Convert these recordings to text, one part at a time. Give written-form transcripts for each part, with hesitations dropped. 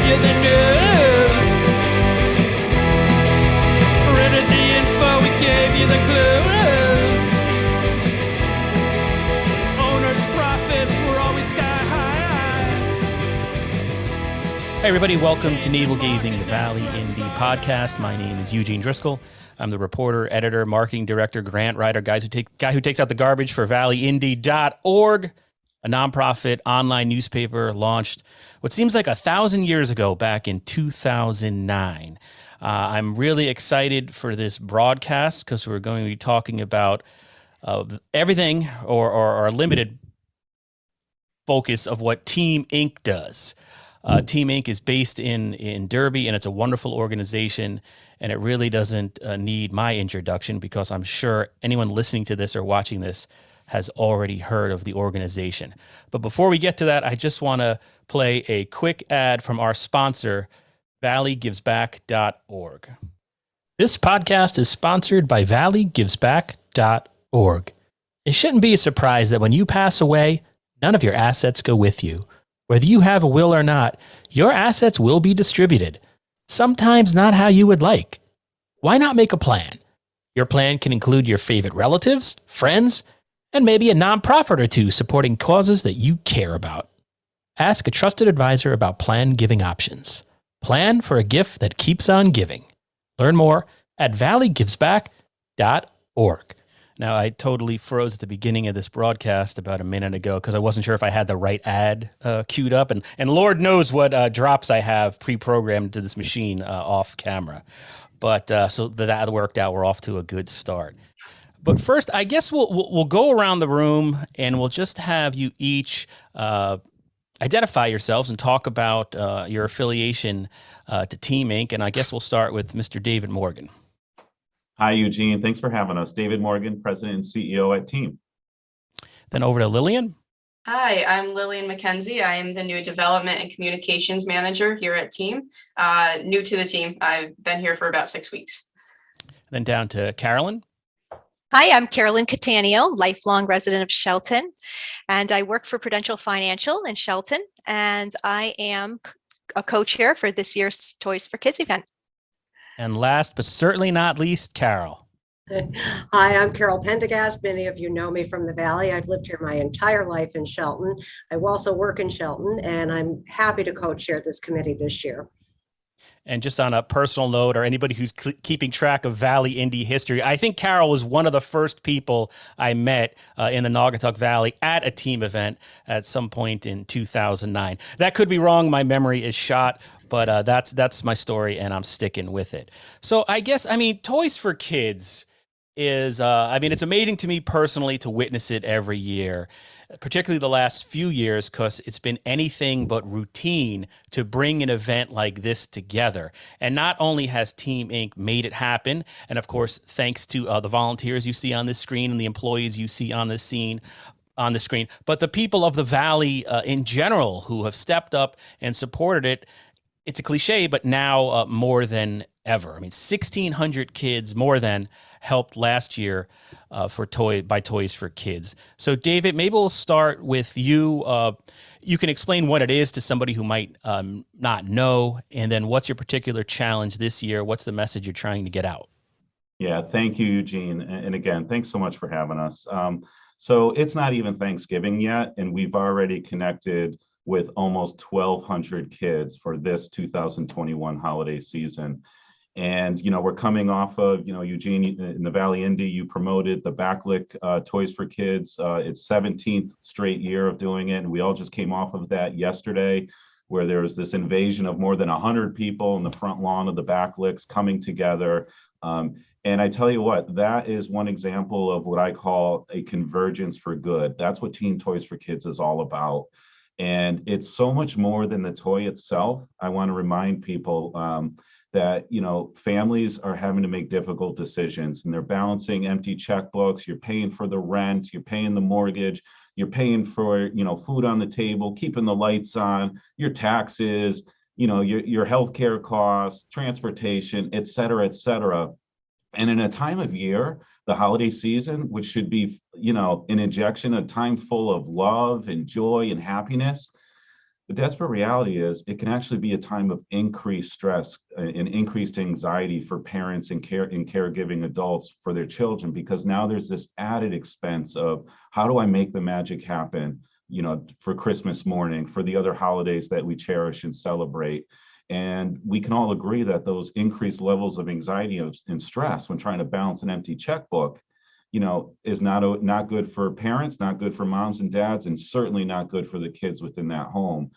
gave you the news. Printed the info, we gave you the clues. Owners' profits were always sky high. Hey everybody, welcome to Navel Gazing, the Valley Indy Podcast. My name is Eugene Driscoll. I'm the reporter, editor, marketing director, grant writer, guy who takes out the garbage for valleyindy.org, a nonprofit online newspaper launched what seems like 1,000 years ago, back in 2009. I'm really excited for this broadcast because we're going to be talking about everything or a limited focus of what Team Inc. does. Team Inc. is based in Derby, and it's a wonderful organization, and it really doesn't need my introduction because I'm sure anyone listening to this or watching this has already heard of the organization. But before we get to that, I just want to play a quick ad from our sponsor, valleygivesback.org. This podcast is sponsored by valleygivesback.org. It shouldn't be a surprise that when you pass away, none of your assets go with you. Whether you have a will or not, your assets will be distributed. Sometimes not how you would like. Why not make a plan? Your plan can include your favorite relatives, friends, and maybe a nonprofit or two supporting causes that you care about. Ask a trusted advisor about plan giving options. Plan for a gift that keeps on giving. Learn more at valleygivesback.org. Now, I totally froze at the beginning of this broadcast about a minute ago because I wasn't sure if I had the right ad queued up. And Lord knows what drops I have pre-programmed to this machine off camera. But so that worked out. We're off to a good start. But first, I guess we'll go around the room and we'll just have you each identify yourselves and talk about your affiliation to Team Inc. And I guess we'll start with Mr. David Morgan. Hi, Eugene. Thanks for having us. David Morgan, President and CEO at Team. Then over to Lillian. Hi, I'm Lillian McKenzie. I am the new Development and Communications Manager here at Team. New to the team. I've been here for about 6 weeks. Then down to Carolyn. Hi, I'm Carolyn Cattaneo, lifelong resident of Shelton, and I work for Prudential Financial in Shelton, and I am a co-chair for this year's Toys for Kids event. And last but certainly not least, Carol. Hi, I'm Carol Pendergast. Many of you know me from the Valley. I've lived here my entire life in Shelton. I also work in Shelton, and I'm happy to co-chair this committee this year. And just on a personal note, or anybody who's keeping track of Valley Indy history, I think Carol was one of the first people I met in the Naugatuck Valley at a team event at some point in 2009. That could be wrong. My memory is shot, but that's my story, and I'm sticking with it. So I guess, Toys for Kids is, it's amazing to me personally to witness it every year, particularly the last few years, because it's been anything but routine to bring an event like this together. And not only has Team Inc. made it happen, and of course, thanks to the volunteers you see on this screen and the employees you see on the screen, but the people of the Valley in general who have stepped up and supported it. It's a cliche, but now more than ever. 1,600 kids more than helped last year by Toys for Kids. So, David, maybe we'll start with you. You can explain what it is to somebody who might not know, and then what's your particular challenge this year? What's the message you're trying to get out? Yeah, thank you, Eugene. And again, thanks so much for having us. So it's not even Thanksgiving yet, and we've already connected with almost 1,200 kids for this 2021 holiday season. And, we're coming off of, Eugene, in the Valley Indy, you promoted the Backlick Toys for Kids. It's 17th straight year of doing it. And we all just came off of that yesterday, where there was this invasion of more than 100 people in the front lawn of the Backlicks coming together. And I tell you what, that is one example of what I call a convergence for good. That's what Teen Toys for Kids is all about. And it's so much more than the toy itself. I want to remind people that, families are having to make difficult decisions, and they're balancing empty checkbooks. You're paying for the rent, you're paying the mortgage, you're paying for, food on the table, keeping the lights on, your taxes, your healthcare costs, transportation, et cetera, et cetera. And in a time of year, the holiday season, which should be, an injection of time full of love and joy and happiness, The desperate reality is it can actually be a time of increased stress and increased anxiety for parents and caregiving adults for their children, because now there's this added expense of how do I make the magic happen, for Christmas morning, for the other holidays that we cherish and celebrate. And we can all agree that those increased levels of anxiety and stress when trying to balance an empty checkbook, is not good for parents, not good for moms and dads, and certainly not good for the kids within that home.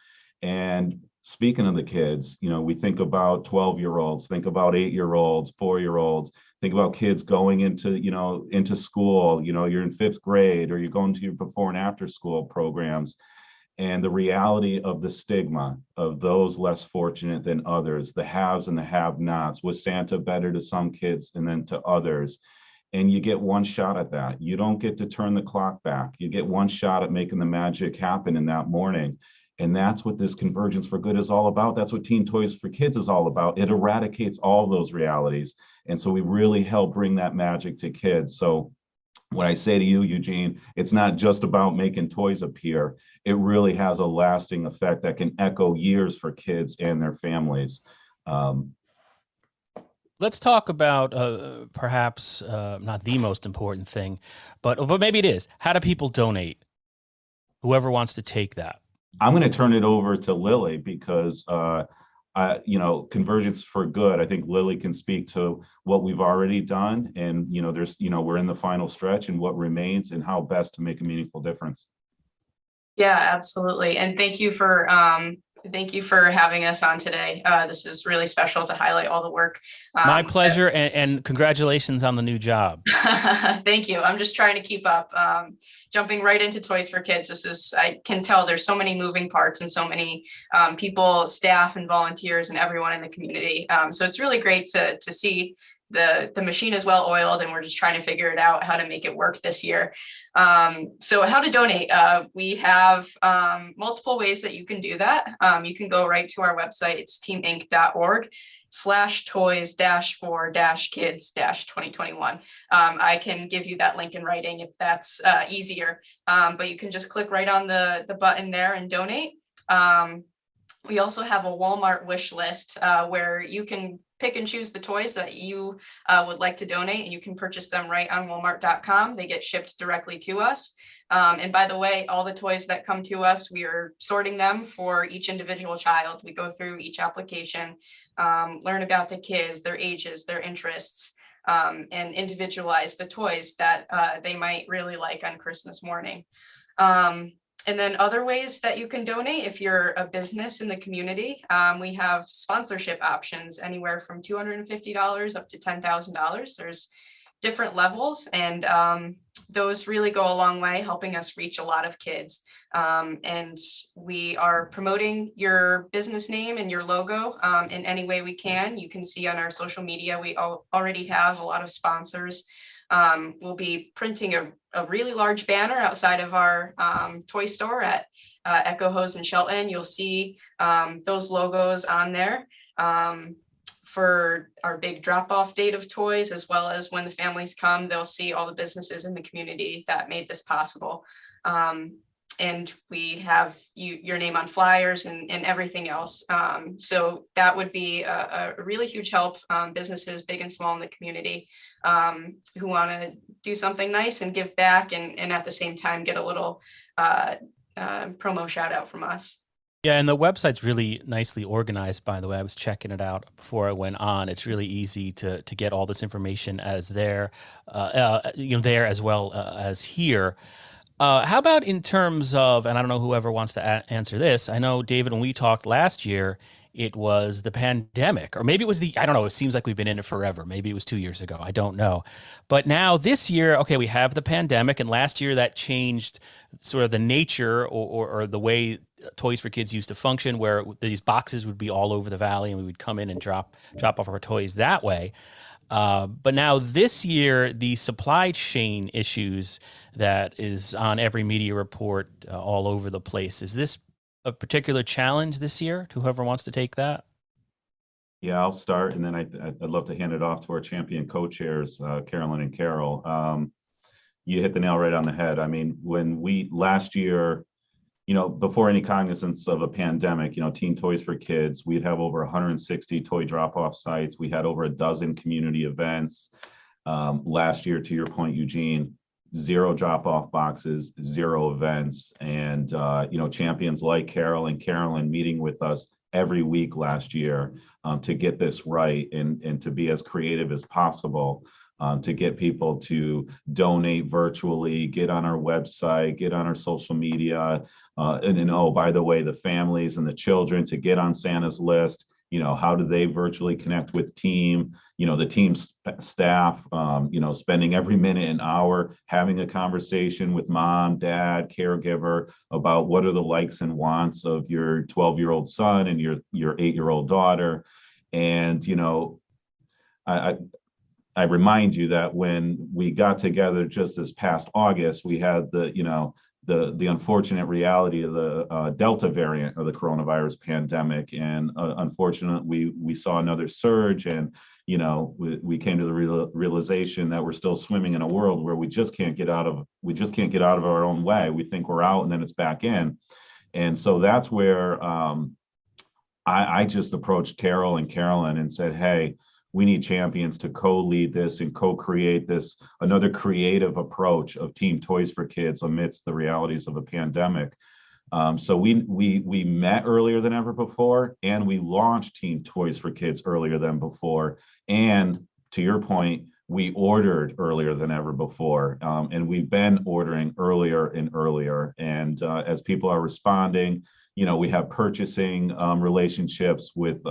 And speaking of the kids, we think about 12-year-olds, think about 8-year-olds, 4-year-olds, think about kids going into school, you're in 5th grade or you're going to your before and after school programs. And the reality of the stigma of those less fortunate than others, the haves and the have-nots. Was Santa better to some kids and then to others? And you get one shot at that. You don't get to turn the clock back. You get one shot at making the magic happen in that morning. And that's what this Convergence for Good is all about. That's what Teen Toys for Kids is all about. It eradicates all those realities. And so we really help bring that magic to kids. So when I say to you, Eugene, it's not just about making toys appear. It really has a lasting effect that can echo years for kids and their families. Let's talk about perhaps not the most important thing, but maybe it is. How do people donate? Whoever wants to take that. I'm going to turn it over to Lily because, Convergence for Good. I think Lily can speak to what we've already done, and we're in the final stretch, and what remains, and how best to make a meaningful difference. Yeah, absolutely. And thank you for having us on today. This is really special to highlight all the work. My pleasure, and congratulations on the new job. Thank you. I'm just trying to keep up. Jumping right into Toys for Kids. I can tell there's so many moving parts and so many people, staff and volunteers and everyone in the community. So it's really great to see the machine is well oiled, and we're just trying to figure it out how to make it work this year. So how to donate? We have multiple ways that you can do that. You can go right to our website. It's teaminc.org/toys-for-kids-2021. I can give you that link in writing if that's easier, but you can just click right on the button there and donate. We also have a Walmart wish list where you can pick and choose the toys that you would like to donate, and you can purchase them right on walmart.com. They get shipped directly to us. And by the way, all the toys that come to us, we are sorting them for each individual child. We go through each application, learn about the kids, their ages, their interests, and individualize the toys that they might really like on Christmas morning. And then other ways that you can donate, if you're a business in the community, we have sponsorship options anywhere from $250 up to $10,000. There's different levels, and those really go a long way helping us reach a lot of kids. And we are promoting your business name and your logo in any way we can. You can see on our social media, we already have a lot of sponsors. We'll be printing a really large banner outside of our toy store at Echo Hose in Shelton. You'll see those logos on there for our big drop-off date of toys, as well as when the families come, they'll see all the businesses in the community that made this possible. And we have your name on flyers and everything else. So that would be a really huge help. Businesses big and small in the community who want to do something nice and give back, and at the same time get a little promo shout out from us. Yeah, and the website's really nicely organized, by the way. I was checking it out before I went on. It's really easy to get all this information as there as well as here. How about in terms of, and I don't know whoever wants to answer this. I know, David, when we talked last year, it was the pandemic, or maybe it was I don't know. It seems like we've been in it forever. Maybe it was 2 years ago. I don't know. But now this year, okay, we have the pandemic, and last year that changed sort of the nature or the way Toys for Kids used to function, where these boxes would be all over the valley and we would come in and drop off our toys that way. But now this year, the supply chain issues that is on every media report all over the place. Is this a particular challenge this year to whoever wants to take that? Yeah, I'll start, and then I'd love to hand it off to our champion co-chairs, Carolyn and Carol. You hit the nail right on the head. I mean, when last year, before any cognizance of a pandemic, Teen Toys for Kids, we'd have over 160 toy drop-off sites. We had over a dozen community events. Last year, to your point, Eugene, 0 drop-off boxes, 0 events, and champions like Carol and Carolyn meeting with us every week last year to get this right and to be as creative as possible. To get people to donate virtually, get on our website, get on our social media, and oh, by the way, the families and the children to get on Santa's list. How do they virtually connect with team? The team staff, spending every minute and hour having a conversation with mom, dad, caregiver about what are the likes and wants of your 12-year-old son and your 8-year-old daughter. And, I remind you that when we got together just this past August, we had the unfortunate reality of the Delta variant of the coronavirus pandemic, and unfortunately, we saw another surge, and we came to the realization that we're still swimming in a world where we just can't get out of our own way. We think we're out, and then it's back in, and so that's where I just approached Carol and Carolyn and said, hey, we need champions to co-lead this and co-create this, another creative approach of Team Toys for Kids amidst the realities of a pandemic. So we met earlier than ever before, and we launched Team Toys for Kids earlier than before. And to your point, we ordered earlier than ever before, and we've been ordering earlier and earlier. And as people are responding, we have purchasing relationships with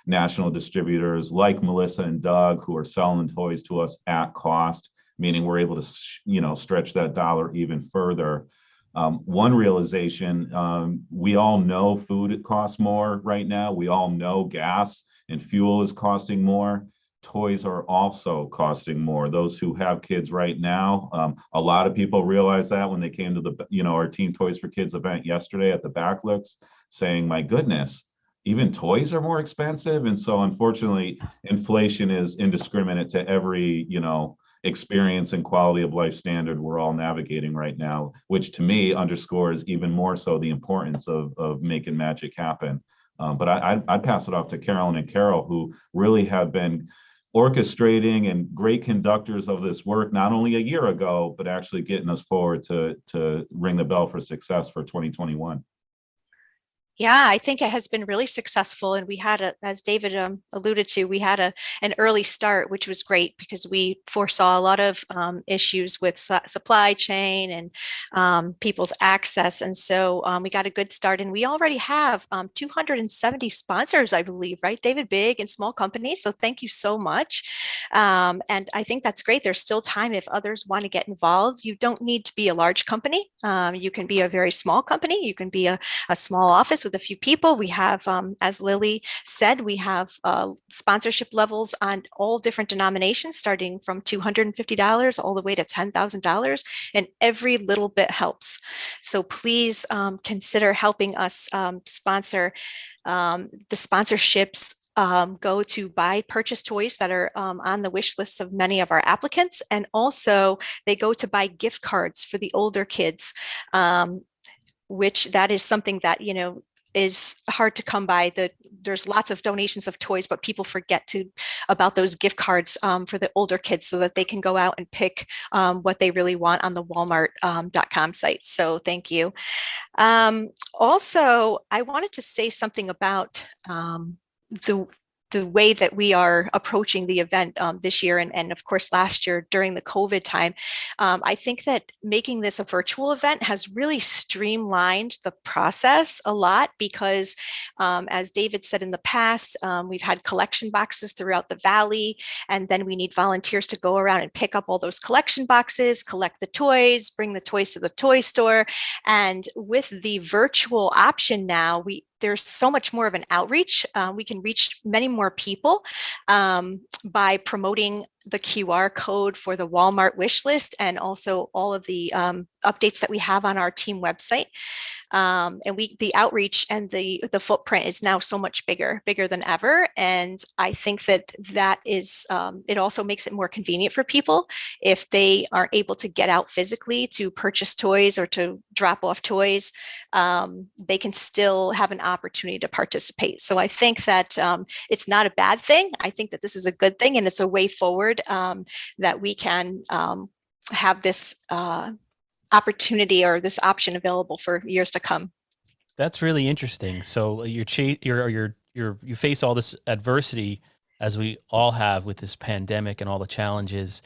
national distributors like Melissa and Doug, who are selling toys to us at cost, meaning we're able to, stretch that dollar even further. One realization, we all know food costs more right now. We all know gas and fuel is costing more. Toys are also costing more. Those who have kids right now, a lot of people realize that when they came to our Team Toys for Kids event yesterday at the Backlooks, saying, my goodness, even toys are more expensive. And so unfortunately, inflation is indiscriminate to every, experience and quality of life standard we're all navigating right now, which to me underscores even more so the importance of making magic happen. But I'd pass it off to Carolyn and Carol, who really have been orchestrating and great conductors of this work, not only a year ago, but actually getting us forward to ring the bell for success for 2021. Yeah, I think it has been really successful. And we had, as David alluded to, we had an early start, which was great because we foresaw a lot of issues with supply chain and people's access. And so we got a good start, and we already have 270 sponsors, I believe, right, David? Big and small companies. So thank you so much. And I think that's great. There's still time if others want to get involved. You don't need to be a large company. You can be a very small company. You can be a small office with a few people. We have, as Lily said, we have sponsorship levels on all different denominations, starting from $250 all the way to $10,000, and every little bit helps. So please consider helping us sponsor. The sponsorships go to buy purchase toys that are on the wish lists of many of our applicants, and also they go to buy gift cards for the older kids, which that is something that is hard to come by. There's lots of donations of toys, but people forget about those gift cards for the older kids so that they can go out and pick what they really want on the Walmart.com site. So thank you. Also, I wanted to say something about the way that we are approaching the event this year, and of course last year during the COVID time. I think that making this a virtual event has really streamlined the process a lot because, as David said in the past, we've had collection boxes throughout the Valley, and then we need volunteers to go around and pick up all those collection boxes, collect the toys, bring the toys to the toy store. And with the virtual option now, there's so much more of an outreach. We can reach many more people by promoting the QR code for the Walmart wish list, and also all of the updates that we have on our team website. And the outreach and the footprint is now so much bigger than ever. And I think that is, it also makes it more convenient for people if they aren't able to get out physically to purchase toys or to drop off toys. They can still have an opportunity to participate. So I think that it's not a bad thing. I think that this is a good thing, and it's a way forward that we can have this opportunity or this option available for years to come. That's really interesting. So you face all this adversity, as we all have with this pandemic and all the challenges.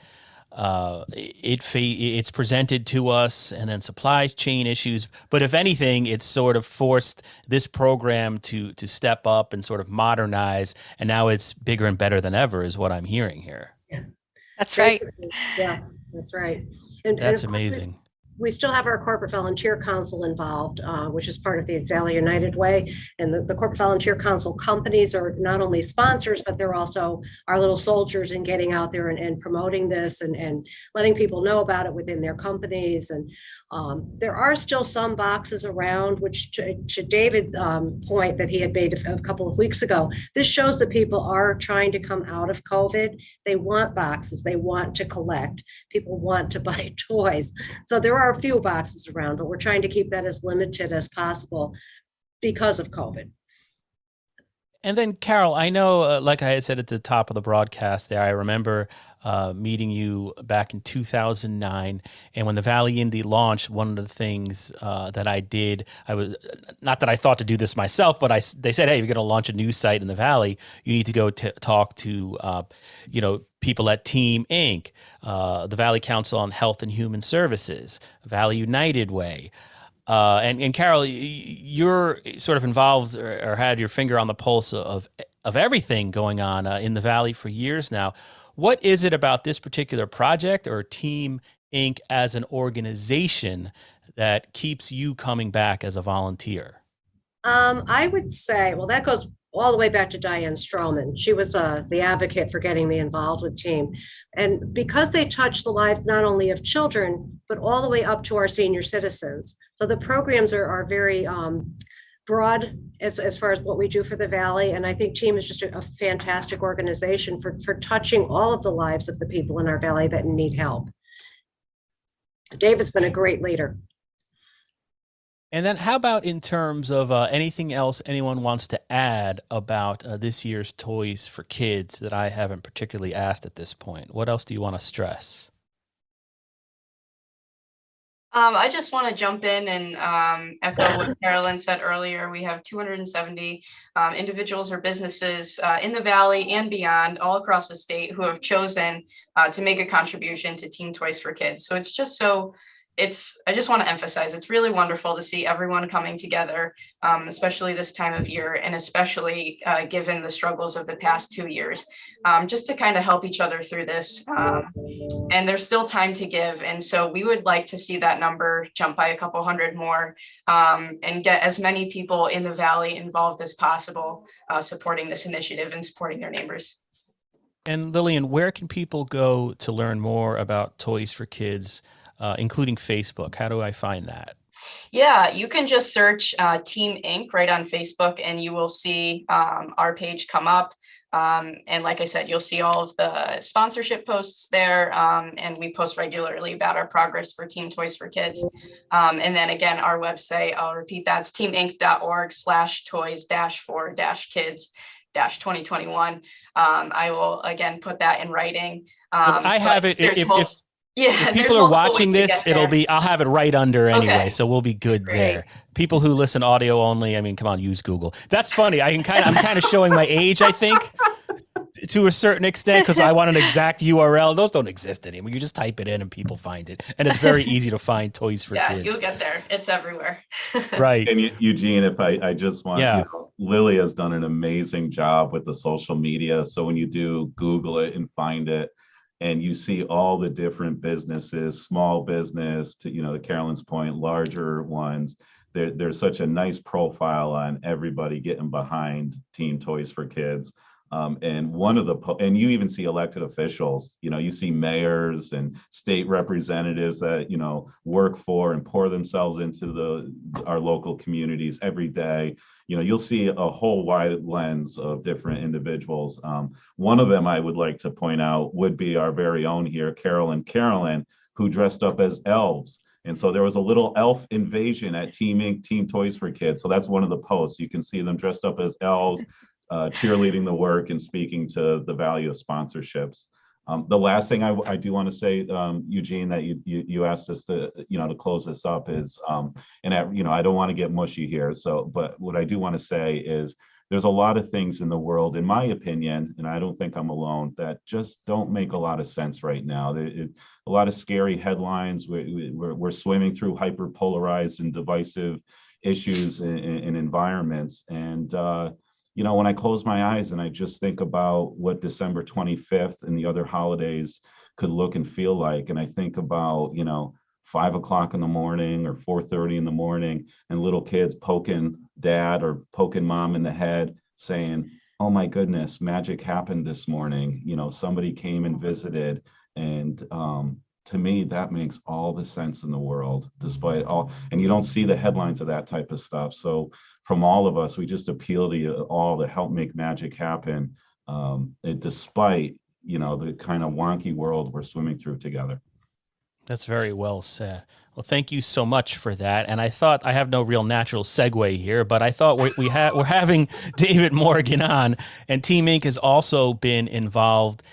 It's presented to us, and then supply chain issues. But if anything, it's sort of forced this program to step up and sort of modernize. And now it's bigger and better than ever, is what I'm hearing here. Yeah. That's right. Yeah, that's right. That's amazing. We still have our Corporate Volunteer Council involved, which is part of the Valley United Way. And the Corporate Volunteer Council companies are not only sponsors, but they're also our little soldiers in getting out there and promoting this and letting people know about it within their companies. And there are still some boxes around, which to David's point that he had made a couple of weeks ago, this shows that people are trying to come out of COVID. They want boxes, they want to collect, people want to buy toys. So there are a few boxes around, but we're trying to keep that as limited as possible because of COVID. And then, Carol, I know, like I had said at the top of the broadcast there, I remember meeting you back in 2009. And when the Valley Indy launched, one of the things that I did, I was, not that I thought to do this myself, but they said, hey, you're going to launch a new site in the Valley. You need to go talk to, people at Team Inc., the Valley Council on Health and Human Services, Valley United Way. And Carol, you're sort of involved or had your finger on the pulse of everything going on in the Valley for years now. What is it about this particular project or Team Inc. as an organization that keeps you coming back as a volunteer? I would say, well, that goes all the way back to Diane Stroman. She was the advocate for getting me involved with Team. And because they touch the lives not only of children, but all the way up to our senior citizens. So the programs are very broad as far as what we do for the Valley. And I think Team is just a fantastic organization for touching all of the lives of the people in our Valley that need help. David's been a great leader. And then how about in terms of anything else anyone wants to add about this year's Toys for Kids that I haven't particularly asked at this point? What else do you want to stress? I just want to jump in and echo what Carolyn said earlier. We have 270 individuals or businesses in the Valley and beyond, all across the state, who have chosen to make a contribution to Team Toys for Kids. So it's just I just want to emphasize, it's really wonderful to see everyone coming together, especially this time of year, and especially given the struggles of the past 2 years, just to kind of help each other through this. And there's still time to give. And so we would like to see that number jump by a couple hundred more and get as many people in the Valley involved as possible, supporting this initiative and supporting their neighbors. And Lillian, where can people go to learn more about Toys for Kids, including Facebook? How do I find that? Yeah, you can just search Team Inc. right on Facebook, and you will see our page come up. And like I said, you'll see all of the sponsorship posts there. And we post regularly about our progress for Team Toys for Kids. And then again, our website, I'll repeat that, it's teaminc.org/toys-for-kids-2021. I will again put that in writing. I have it. If people are watching this, I'll have it right under anyway. Okay. So we'll be good there. People who listen audio only, I mean, come on, use Google. That's funny. I'm kind of showing my age, I think, to a certain extent, because I want an exact URL. Those don't exist anymore. You just type it in and people find it. And it's very easy to find Toys for Kids. Yeah, you'll get there. It's everywhere. Right. And Eugene, if I just want, Lily has done an amazing job with the social media. So when you do Google it and find it, and you see all the different businesses, small business to, Carolyn's point, larger ones, there's such a nice profile on everybody getting behind Team Toys for Kids. And one of and you even see elected officials, you see mayors and state representatives that, work for and pour themselves into our local communities every day. You'll see a whole wide lens of different individuals. One of them I would like to point out would be our very own here, Carolyn, who dressed up as elves. And so there was a little elf invasion at Team Inc. Team Toys for Kids. So that's one of the posts. You can see them dressed up as elves, cheerleading the work and speaking to the value of sponsorships. The last thing I do want to say, Eugene, that you asked us to close this up is, and I don't want to get mushy here. But what I do want to say is there's a lot of things in the world, in my opinion, and I don't think I'm alone, that just don't make a lot of sense right now. A lot of scary headlines. We're swimming through hyper-polarized and divisive issues in environments. And when I close my eyes and I just think about what December 25th and the other holidays could look and feel like, and I think about, 5 o'clock in the morning or 4:30 in the morning and little kids poking dad or poking mom in the head saying, oh my goodness, magic happened this morning. Somebody came and visited. And to me, that makes all the sense in the world, despite all, and you don't see the headlines of that type of stuff. So from all of us, we just appeal to you all to help make magic happen, despite, the kind of wonky world we're swimming through together. That's very well said. Well, thank you so much for that. And I thought I have no real natural segue here, but I thought we're having David Morgan on, and Team Inc. has also been involved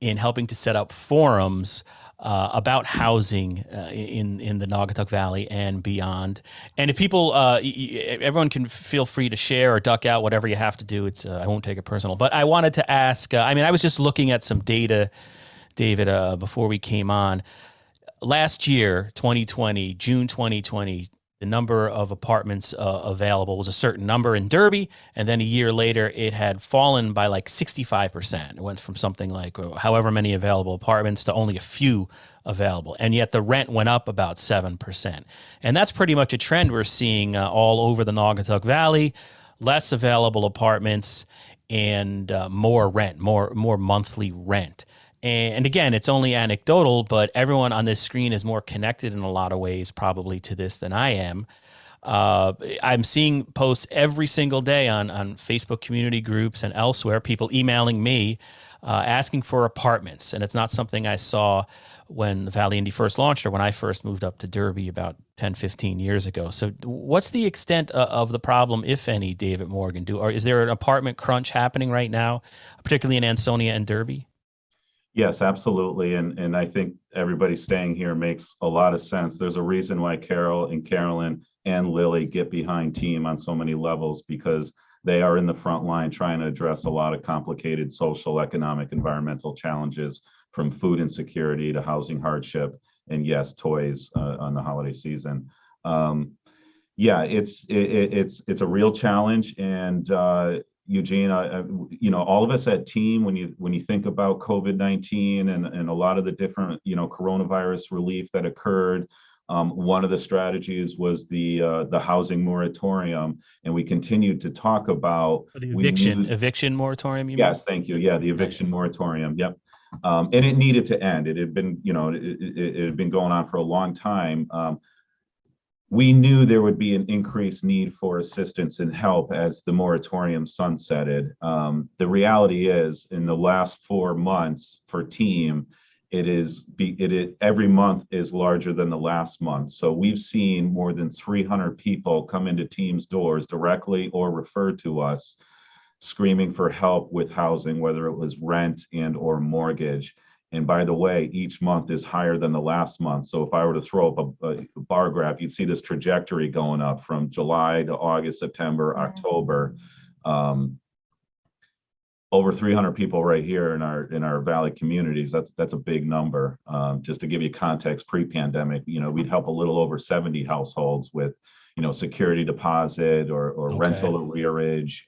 in helping to set up forums about housing in the Naugatuck Valley and beyond. And if people, everyone can feel free to share or duck out, whatever you have to do. It's I won't take it personal. But I wanted to ask, I was just looking at some data, David, before we came on. Last year, 2020, June 2020, the number of apartments available was a certain number in Derby, and then a year later, it had fallen by like 65%. It went from something like however many available apartments to only a few available, and yet the rent went up about 7%. And that's pretty much a trend we're seeing all over the Naugatuck Valley, less available apartments and more rent, more monthly rent. And again, it's only anecdotal, but everyone on this screen is more connected in a lot of ways probably to this than I am. I'm seeing posts every single day on Facebook community groups and elsewhere, people emailing me asking for apartments. And it's not something I saw when Valley Indy first launched or when I first moved up to Derby about 10, 15 years ago. So what's the extent of the problem, if any, David Morgan? Or is there an apartment crunch happening right now, particularly in Ansonia and Derby? Yes, absolutely. And I think everybody staying here makes a lot of sense. There's a reason why Carol and Carolyn and Lily get behind Team on so many levels, because they are in the front line trying to address a lot of complicated social, economic, environmental challenges, from food insecurity to housing hardship, and yes, toys on the holiday season. It's a real challenge. And Eugene, all of us at Team, when you think about COVID-19 and a lot of the different, coronavirus relief that occurred, one of the strategies was the housing moratorium, and we continued to talk about the eviction moratorium. Yes, thank you. Yeah, the eviction moratorium. Yep, and it needed to end. It had been, it had been going on for a long time. We knew there would be an increased need for assistance and help as the moratorium sunsetted. The reality is, in the last 4 months for Team, every month is larger than the last month. So we've seen more than 300 people come into Team's doors directly or referred to us, screaming for help with housing, whether it was rent and or mortgage. And by the way, each month is higher than the last month. So if I were to throw up a bar graph, you'd see this trajectory going up from July to August, September, October. Over 300 people right here in our Valley communities. That's a big number. Just to give you context, pre-pandemic, we'd help a little over 70 households with, security deposit or rental arrearage.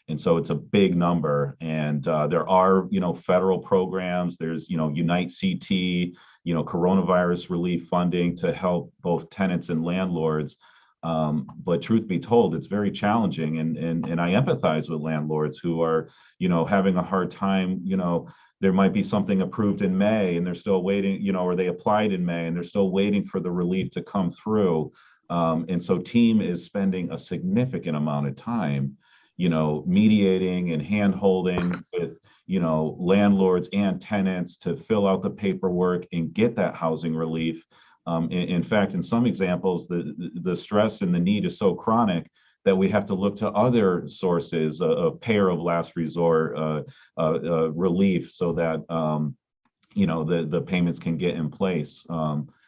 And so it's a big number. And there are, federal programs. There's, Unite CT, coronavirus relief funding to help both tenants and landlords. But truth be told, it's very challenging. And I empathize with landlords who are, having a hard time, there might be something approved in May and they're still waiting, or they applied in May and they're still waiting for the relief to come through. And so team is spending a significant amount of time, mediating and hand holding with, landlords and tenants to fill out the paperwork and get that housing relief. In fact, in some examples, the stress and the need is so chronic that we have to look to other sources of payer of last resort relief so that the payments can get in place.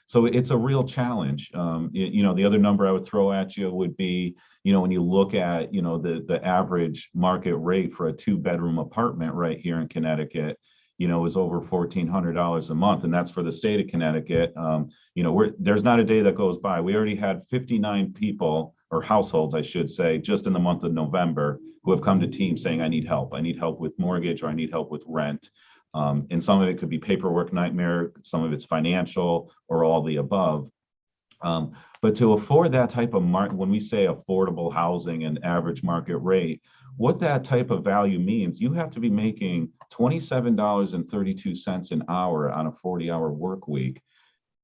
So it's a real challenge. The other number I would throw at you would be, when you look at the average market rate for a 2-bedroom apartment right here in Connecticut, is over $1,400 a month, and that's for the state of Connecticut. There's not a day that goes by. We already had 59 people, or households, I should say, just in the month of November, who have come to team saying, I need help. I need help with mortgage, or I need help with rent. And some of it could be paperwork nightmare, some of it's financial, or all the above. But to afford that type of when we say affordable housing and average market rate, what that type of value means, you have to be making $27.32 an hour on a 40-hour work week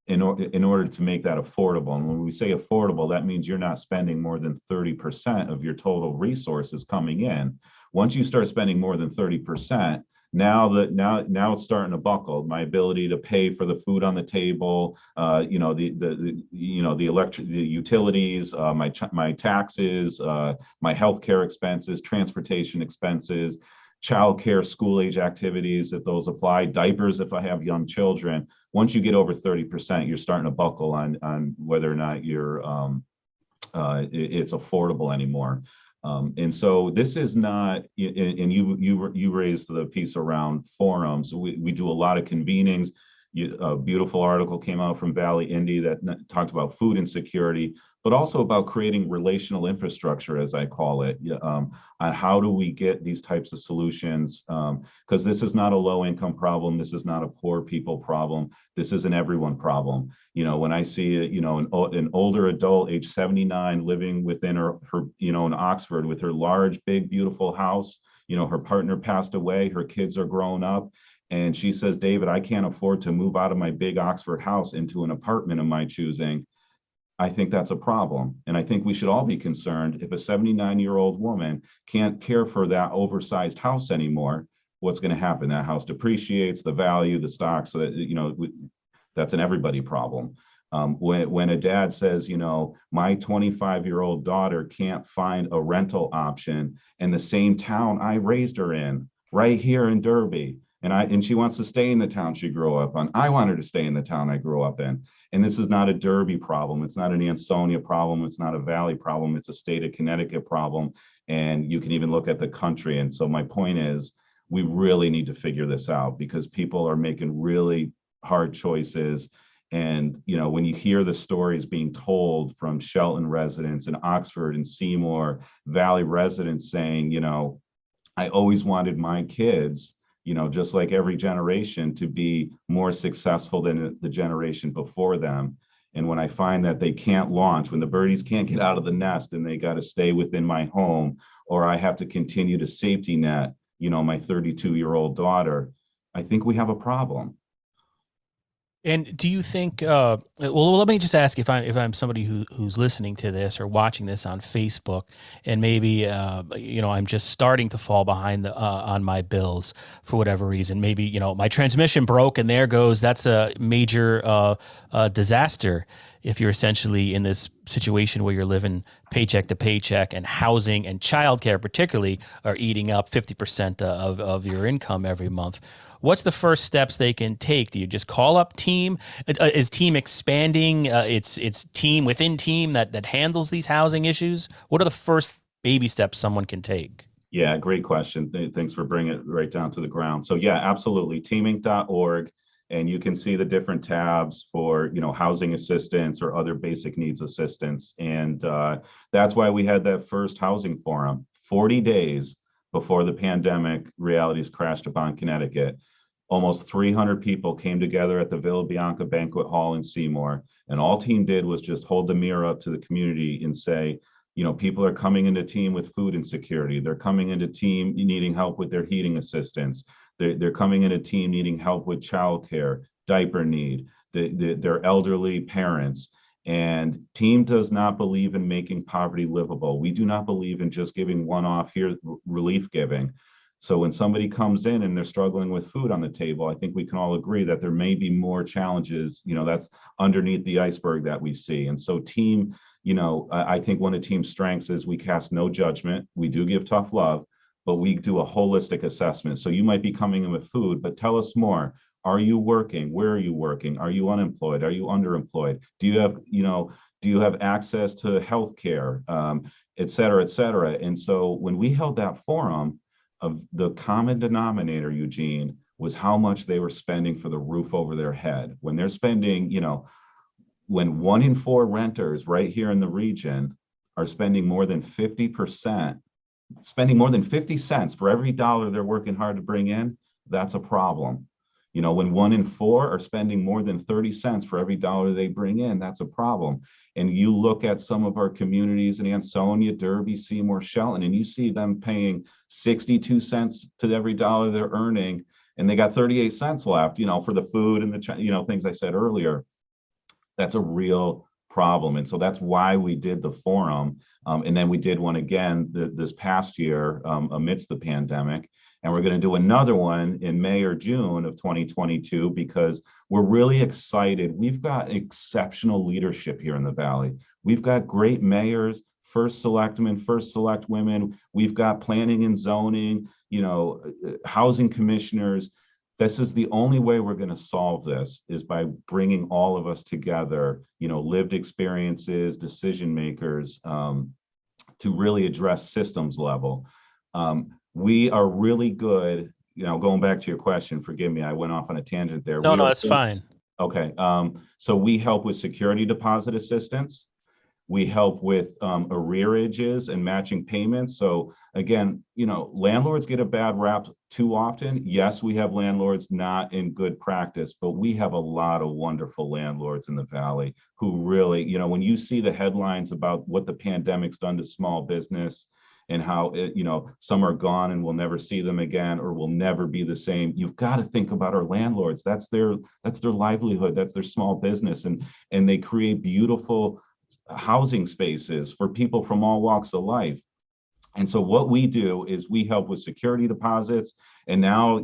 in order to make that affordable. And when we say affordable, that means you're not spending more than 30% of your total resources coming in. Once you start spending more than 30%, now it's starting to buckle. My ability to pay for the food on the table, the utilities, my taxes, my healthcare expenses, transportation expenses, childcare, school age activities, if those apply, diapers if I have young children. Once you get over 30%, you're starting to buckle on whether or not it's affordable anymore. And so this is not, and you raised the piece around forums. We do a lot of convenings. A beautiful article came out from Valley Indy that talked about food insecurity, but also about creating relational infrastructure, as I call it, on how do we get these types of solutions? Because this is not a low income problem. This is not a poor people problem. This is an everyone problem. When I see an older adult, age 79, living within her in Oxford with her large, big, beautiful house, her partner passed away, her kids are grown up. And she says, David, I can't afford to move out of my big Oxford house into an apartment of my choosing. I think that's a problem. And I think we should all be concerned if a 79-year-old woman can't care for that oversized house anymore, what's going to happen? That house depreciates, the value, the stock. So that, that's an everybody problem. When a dad says, my 25-year-old daughter can't find a rental option in the same town I raised her in, right here in Derby, and she wants to stay in the town she grew up on. I want her to stay in the town I grew up in. And this is not a Derby problem. It's not an Ansonia problem. It's not a Valley problem. It's a state of Connecticut problem. And you can even look at the country. And so my point is, we really need to figure this out because people are making really hard choices. And, when you hear the stories being told from Shelton residents in Oxford and Seymour Valley residents saying, I always wanted my kids, just like every generation, to be more successful than the generation before them. And when I find that they can't launch, when the birdies can't get out of the nest and they got to stay within my home, or I have to continue to safety net, my 32-year-old daughter, I think we have a problem. And do you think? Well, let me just ask if I'm somebody who's listening to this or watching this on Facebook, and maybe I'm just starting to fall behind on my bills for whatever reason. Maybe my transmission broke, and there goes. That's a major disaster if you're essentially in this situation where you're living paycheck to paycheck, and housing and childcare particularly are eating up 50% of your income every month. What's the first steps they can take? Do you just call up team? Is team expanding its team within team that handles these housing issues? What are the first baby steps someone can take? Yeah, great question. Thanks for bringing it right down to the ground. So yeah, absolutely. Teaminc.org, and you can see the different tabs for housing assistance or other basic needs assistance. And that's why we had that first housing forum 40 days before the pandemic realities crashed upon Connecticut. almost 300 people came together at the Villa Bianca Banquet Hall in Seymour, and all team did was just hold the mirror up to the community and say, people are coming into team with food insecurity. They're coming into team needing help with their heating assistance. They're coming into team needing help with childcare, diaper need, their elderly parents. And team does not believe in making poverty livable. We do not believe in just giving one-off here relief giving. So when somebody comes in and they're struggling with food on the table, I think we can all agree that there may be more challenges, that's underneath the iceberg that we see. And so team, I think one of team's strengths is we cast no judgment. We do give tough love, but we do a holistic assessment. So you might be coming in with food, but tell us more. Are you working? Where are you working? Are you unemployed? Are you underemployed? Do you have access to healthcare, et cetera, et cetera? And so when we held that forum, of the common denominator, Eugene, was how much they were spending for the roof over their head. When they're spending, when 1 in 4 renters right here in the region are spending more than 50%, spending more than 50 cents for every dollar they're working hard to bring in, that's a problem. When 1 in 4 are spending more than 30 cents for every dollar they bring in, that's a problem. And you look at some of our communities in Ansonia, Derby, Seymour, Shelton, and you see them paying 62 cents to every dollar they're earning, and they got 38 cents left, for the food and the, things I said earlier. That's a real problem. And so that's why we did the forum. And then we did one again this past year amidst the pandemic. And we're going to do another one in May or June of 2022 because we're really excited. We've got exceptional leadership here in the Valley. We've got great mayors, first selectmen, first select women. We've got planning and zoning, housing commissioners. This is the only way we're going to solve this is by bringing all of us together, lived experiences, decision makers, to really address systems level. We are really good, going back to your question, forgive me, I went off on a tangent there. No, that's fine. Okay. So we help with security deposit assistance. We help with arrearages and matching payments. So again, landlords get a bad rap too often. Yes, we have landlords not in good practice, but we have a lot of wonderful landlords in the Valley who really, when you see the headlines about what the pandemic's done to small business, and how some are gone and we'll never see them again or will never be the same. You've got to think about our landlords. That's their livelihood. That's their small business, and they create beautiful housing spaces for people from all walks of life. And so what we do is we help with security deposits. And now,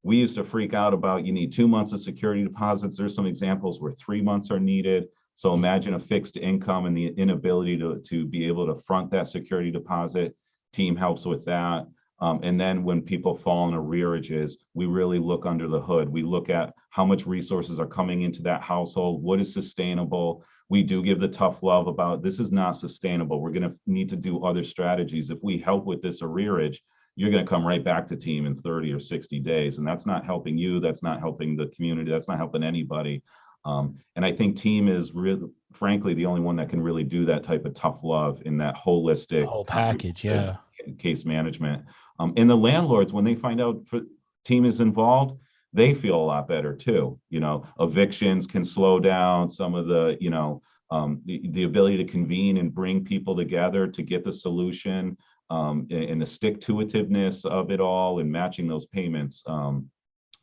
we used to freak out about you need 2 months of security deposits. There's some examples where 3 months are needed. So imagine a fixed income and the inability to be able to front that security deposit. Team helps with that. And then when people fall in arrearages, we really look under the hood. We look at how much resources are coming into that household, what is sustainable. We do give the tough love about this is not sustainable. We're going to need to do other strategies. If we help with this arrearage, you're going to come right back to team in 30 or 60 days. And that's not helping you. That's not helping the community. That's not helping anybody. And I think team is really, frankly, the only one that can really do that type of tough love in that holistic whole package, yeah, case management. And the landlords, when they find out team is involved, they feel a lot better too. Evictions can slow down some of the, the ability to convene and bring people together to get the solution, and the stick-to-itiveness of it all and matching those payments.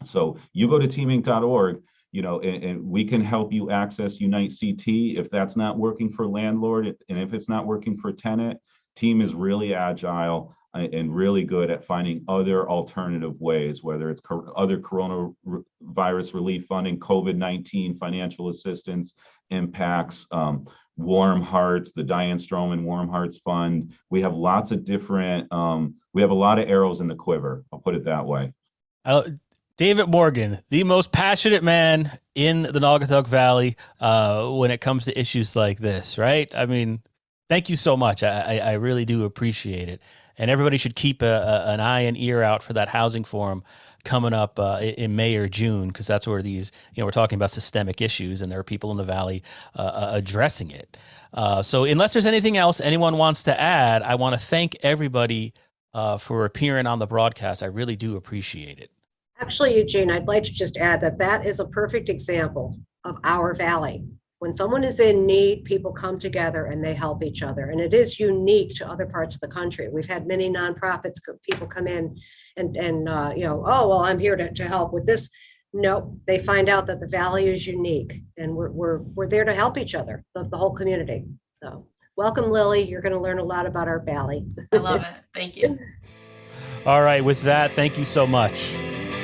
So you go to teaminc.org. And we can help you access Unite CT if that's not working for landlord, and if it's not working for tenant. Team is really agile and really good at finding other alternative ways, whether it's other coronavirus relief funding, COVID-19 financial assistance impacts, Warm Hearts, the Diane Stroman Warm Hearts Fund. We have lots of different, we have a lot of arrows in the quiver. I'll put it that way. David Morgan, the most passionate man in the Naugatuck Valley when it comes to issues like this, right? I mean, thank you so much. I really do appreciate it. And everybody should keep an eye and ear out for that housing forum coming up in May or June, because that's where these, we're talking about systemic issues, and there are people in the Valley addressing it. So unless there's anything else anyone wants to add, I want to thank everybody for appearing on the broadcast. I really do appreciate it. Actually, Eugene, I'd like to just add that that is a perfect example of our valley. When someone is in need, people come together and they help each other. And it is unique to other parts of the country. We've had many nonprofits, people come in and oh, well, I'm here to help with this. No, they find out that the valley is unique and we're there to help each other, the whole community. So welcome, Lily. You're going to learn a lot about our valley. I love it. Thank you. All right. With that, thank you so much.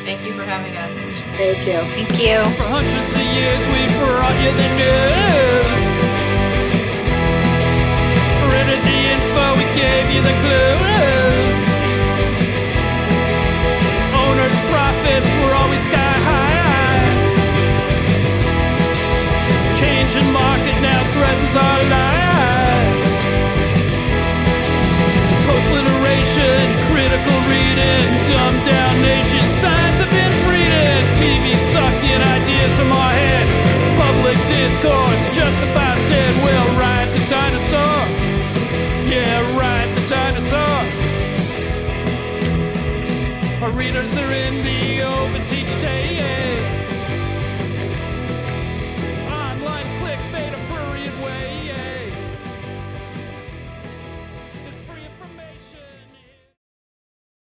Thank you for having us. Thank you. Thank you. For hundreds of years we brought you the news. For the info we gave you the clues. Owners' profits were always sky high. Changing market now threatens our lives. Post-literation, critical reading, dumbed down